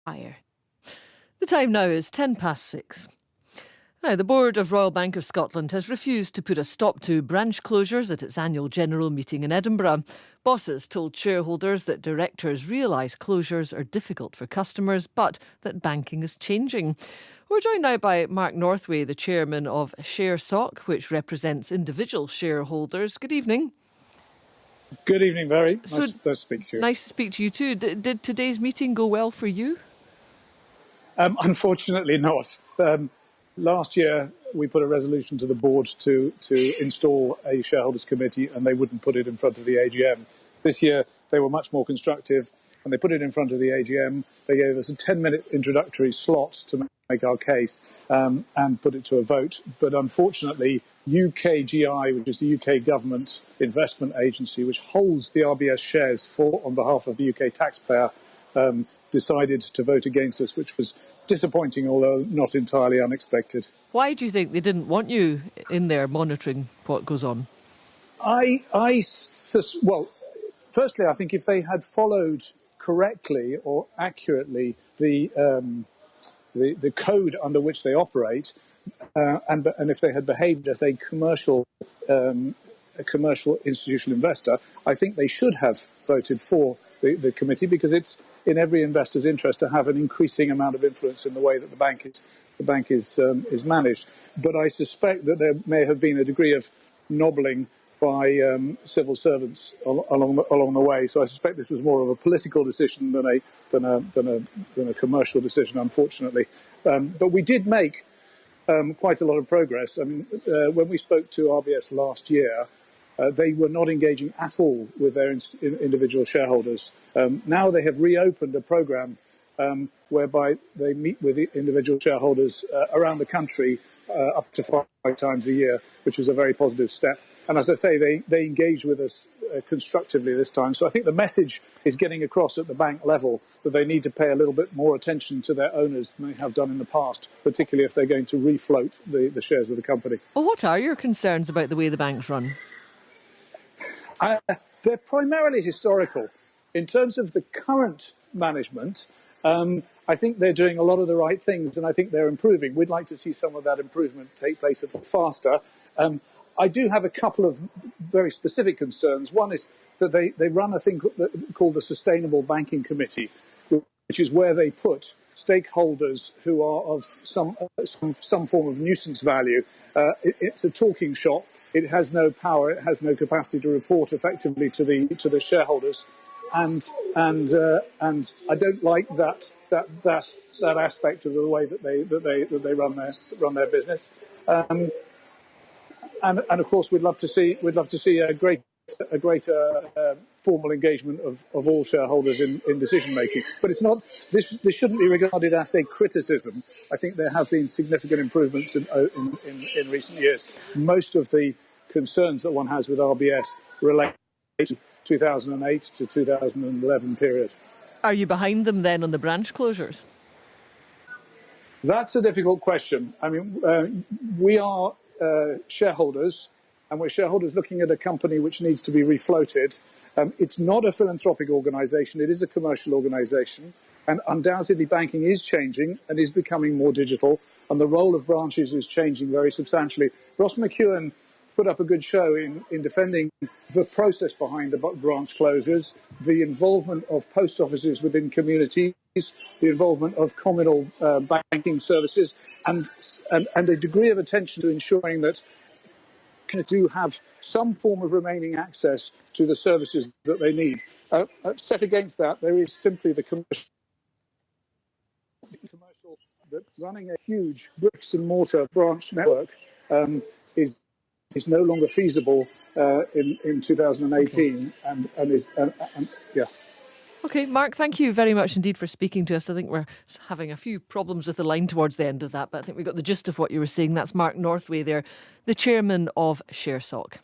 higher. The time now is 6:10. Now, the Board of Royal Bank of Scotland has refused to put a stop to branch closures at its annual general meeting in Edinburgh. Bosses told shareholders that directors realise closures are difficult for customers, but that banking is changing. We're joined now by Mark Northway, the chairman of ShareSoc, which represents individual shareholders. Good evening. Good evening, Very. Nice to speak to you. Nice to speak to you too. Did today's meeting go well for you? Unfortunately not. Last year, we put a resolution to the board to install a shareholders committee, and they wouldn't put it in front of the AGM. This year, they were much more constructive, and they put it in front of the AGM. They gave us a 10-minute introductory slot to make our case and put it to a vote. But unfortunately, UKGI, which is the UK government investment agency, which holds the RBS shares on behalf of the UK taxpayer, decided to vote against us, which was disappointing, although not entirely unexpected. Why do you think they didn't want you in there monitoring what goes on? Well, firstly, I think if they had followed correctly or accurately the code under which they operate, and if they had behaved as a commercial institutional investor, I think they should have voted for the committee, because it's in every investor's interest to have an increasing amount of influence in the way that the bank is managed. But I suspect that there may have been a degree of nobbling by civil servants along the way. So I suspect this was more of a political decision than a commercial decision, unfortunately. But we did make quite a lot of progress. I mean, when we spoke to RBS last year, they were not engaging at all with their individual shareholders. Now they have reopened a programme whereby they meet with the individual shareholders around the country up to 5 times a year, which is a very positive step. And as I say, they engage with us constructively this time. So I think the message is getting across at the bank level that they need to pay a little bit more attention to their owners than they have done in the past, particularly if they're going to refloat the shares of the company. Well, what are your concerns about the way the bank's run? They're primarily historical. In terms of the current management, I think they're doing a lot of the right things, and I think they're improving. We'd like to see some of that improvement take place a bit faster. I do have a couple of very specific concerns. One is that they run a thing called the Sustainable Banking Committee, which is where they put stakeholders who are of some form of nuisance value. It's a talking shop. It has no power. It has no capacity to report effectively to the shareholders, and I don't like that aspect of the way that they run their business. And of course, we'd love to see a greater formal engagement of all shareholders in decision making. But it's not. This shouldn't be regarded as a criticism. I think there have been significant improvements in recent years. Most of the concerns that one has with RBS relate to 2008 to 2011 period. Are you behind them then on the branch closures? That's a difficult question. I mean, we are shareholders, and we're shareholders looking at a company which needs to be refloated. It's not a philanthropic organisation, it is a commercial organisation, and undoubtedly banking is changing and is becoming more digital, and the role of branches is changing very substantially. Ross McEwen put up a good show in defending the process behind the branch closures, the involvement of post offices within communities, the involvement of communal banking services, and a degree of attention to ensuring that do have some form of remaining access to the services that they need. Set against that, there is simply the commercial that running a huge bricks and mortar branch network is no longer feasible in 2018, yeah. Okay, Mark, thank you very much indeed for speaking to us. I think we're having a few problems with the line towards the end of that, but I think we got the gist of what you were saying. That's Mark Northway there, the chairman of ShareSoc.